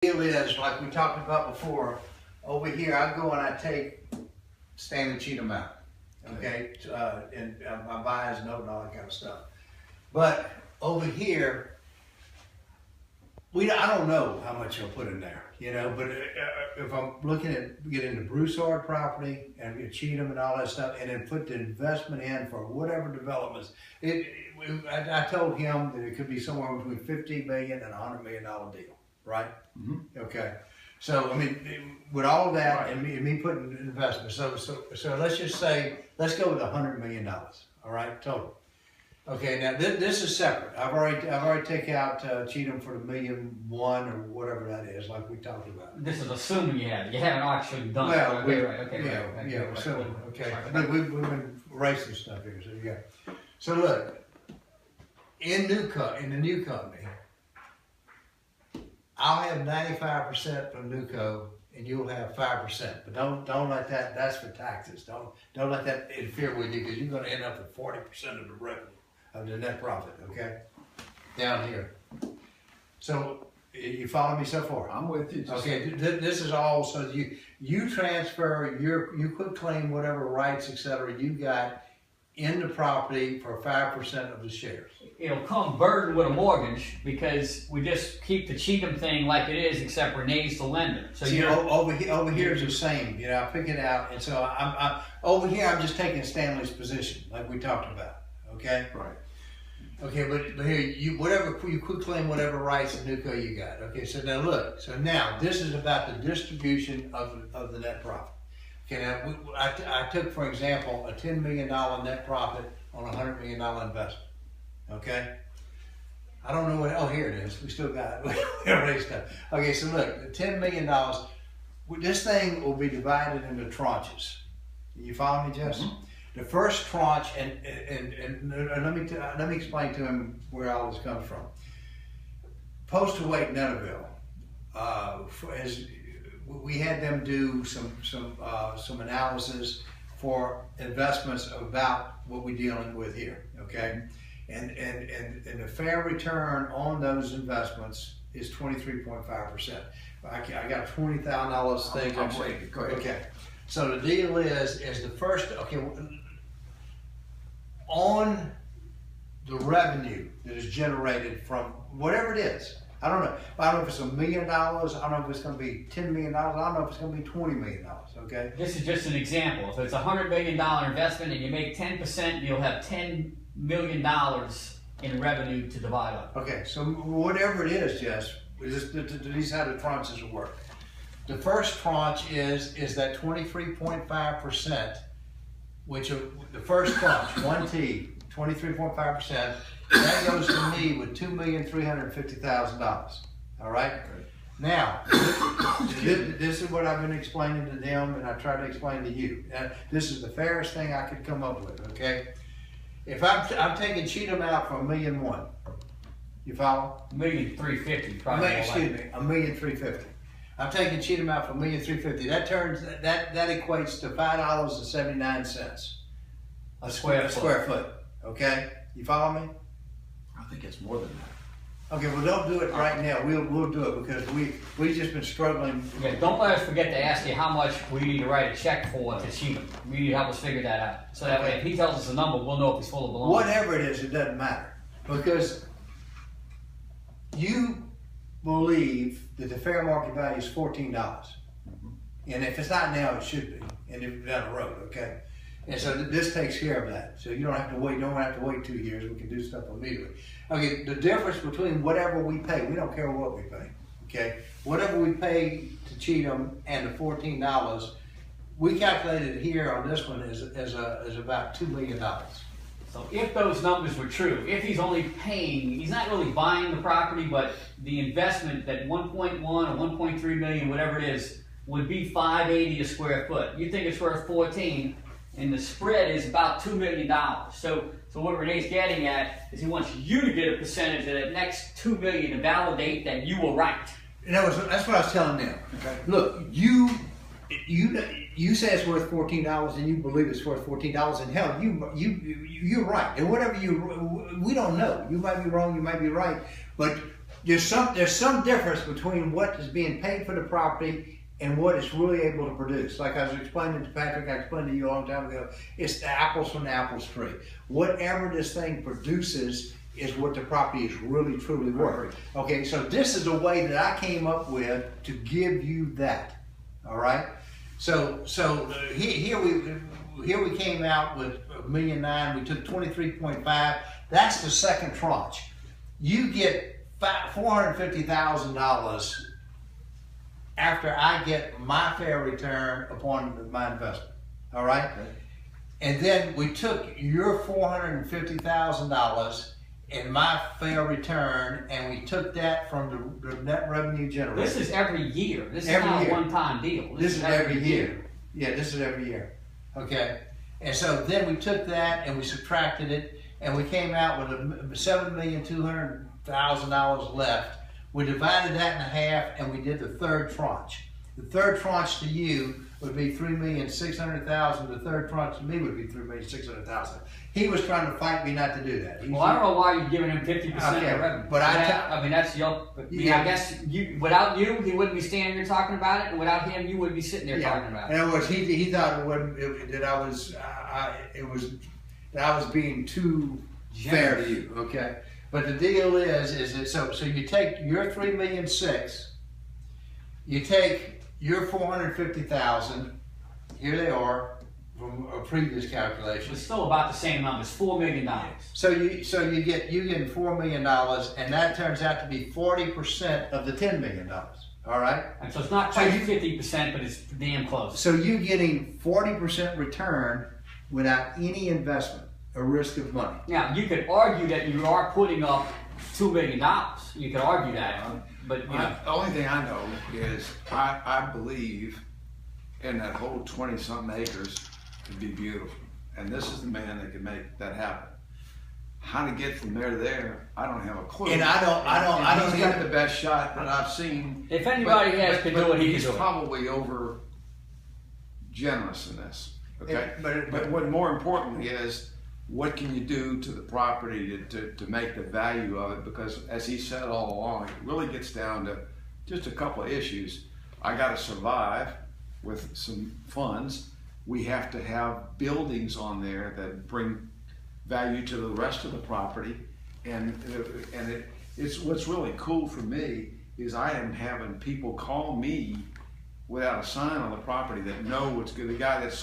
Deal is, like we talked about before, over here I go and I take Stanley Cheatham out, okay, and I buy his note and all that kind of stuff. But over here, I don't know how much he'll put in there, you know. But if I'm looking at getting the Broussard property and Cheatham and all that stuff, and then put the investment in for whatever developments, I told him that it could be somewhere between $50 million and $100 million deal. Right? Mm-hmm. Okay. So, I mean, with all that, right, and me putting investment, so let's just say, let's go with $100 million. All right, total. Okay. Now this is separate. I've already taken out Cheatham for the $1.1 million or whatever that is, like we talked about. This is assuming you haven't actually done it. Well, Okay. Yeah. So, okay. We've been racing stuff here. So yeah. So look, in the new company, I'll have 95% from Nuco, and you'll have 5%. But don't let that. That's for taxes. Don't let that interfere with you, because you're going to end up with 40% of the revenue of the net profit. Okay, down here. So you follow me so far? I'm with you. Okay, this is all so you transfer you quit claim whatever rights, etc. you got in the property for 5% of the shares. It'll come burdened with a mortgage, because we just keep the Cheatham thing like it is, except Renee's the lender. So see, over here is the same. You know, I pick it out, and so I'm over here. I'm just taking Stanley's position, like we talked about. Okay. Right. Okay, but here you quit claim whatever rights in Nuco you got. Okay, so now look. So now this is about the distribution of the net profit. Okay, now I took, for example, a $10 million net profit on a $100 million investment. Okay, I don't know what. Oh, here it is. We still got it. We erased that. Okay, so look, $10 million. This thing will be divided into tranches. You follow me, Jess? Mm-hmm. The first tranche, and let me explain to him where all this comes from. Postal Wake Netterville, we had them do some analysis for investments about what we're dealing with here. Okay. And the fair return on those investments is 23.5%. I got $20,000 thing. Go ahead. Okay. So the deal is the first, okay, on the revenue that is generated from whatever it is. I don't know. I don't know if it's $1 million. I don't know if it's going to be $10 million. I don't know if it's going to be $20 million. Okay. This is just an example. If it's a $100 million investment and you make 10%, you'll have $10 million in revenue to divide up. Okay, so whatever it is, Jess, this is how the tranches will work. The first tranche is that 23.5%, which the first tranche, 1T, 23.5%. That goes to me with $2,350,000. All right. Now, this is what I've been explaining to them, and I try to explain to you. This is the fairest thing I could come up with. Okay. If I'm taking Cheatham out for $1.1 million, you follow? $1,350,000 probably. Excuse me, $1,350,000. I'm taking Cheatham out for $1,350,000. That equates to $5.79 a square foot. Okay, you follow me? I think it's more than that. Okay, well don't do it right now. We'll do it because we've just been struggling. Yeah, don't let us forget to ask you how much we need to write a check for to Cheatham. We need to help us figure that out. So that way, if he tells us a number, we'll know if it's full of baloney. Whatever it is, it doesn't matter, because you believe that the fair market value is $14, and if it's not now, it should be, and it's down the road. Okay. And so this takes care of that. So you don't have to wait. Don't have to wait 2 years. We can do stuff immediately. Okay. The difference between whatever we pay, we don't care what we pay. Okay. Whatever we pay to Cheatham and the $14, we calculated here on this one is about $2 million. So if those numbers were true, if he's only paying, he's not really buying the property, but the investment, that 1.1 or 1.3 million, whatever it is, would be $580 a square foot. You think it's worth 14. And the spread is about $2 million. So what Renee's getting at is he wants you to get a percentage of that next $2 million to validate that you were right. And that's what I was telling them. Okay. Look, you say it's worth $14, and you believe it's worth $14, and hell, you're right. And whatever we don't know. You might be wrong. You might be right. But there's some difference between what is being paid for the property and what it's really able to produce. Like I was explaining to Patrick, I explained to you a long time ago, it's the apples from the apples tree. Whatever this thing produces is what the property is really truly worth. Okay, so this is a way that I came up with to give you that. All right. So here we came out with $1.9 million. We took 23.5. That's the second tranche. You get $450,000 after I get my fair return upon my investment. All right. Okay. And then we took your $450,000 in my fair return, and we took that from the net revenue generated. This is every year. This is Every not year. a one-time deal. This is every year. Yeah, this is every year. Okay. And so then we took that and we subtracted it, and we came out with $7,200,000 left. We divided that in half, and we did the third tranche. The third tranche to you would be $3,600,000. The third tranche to me would be $3,600,000. He was trying to fight me not to do that. Well, I don't know why you're giving him 50% of the revenue. But I mean, that's your. I guess without you, he wouldn't be standing here talking about it, and without him, you wouldn't be sitting there talking about it. In other words, he thought that I was being too fair to you. Okay, but the deal is that so you take your $3.6 million, you take your $450,000. Here they are from a previous calculation. It's still about the same number. It's $4 million. So you get $4 million, and that turns out to be 40% of the $10 million. All right. And so it's not quite 50%, but it's damn close. So you're getting 40% return without any investment or risk of money. Now you could argue that you are putting up $2 million. You could argue that, but you know. The only thing I know is I believe in that whole 20-something acres to be beautiful, and this is the man that can make that happen. How to get from there to there, I don't have a clue. And I don't He's got the best shot that I've seen. If anybody can do it, he can he's do it. probably over generous in this. Okay, But what more importantly is, what can you do to the property to make the value of it? Because as he said all along, it really gets down to just a couple of issues. I got to survive with some funds. We have to have buildings on there that bring value to the rest of the property, and it's what's really cool for me is I am having people call me without a sign on the property that know what's good. The guy that's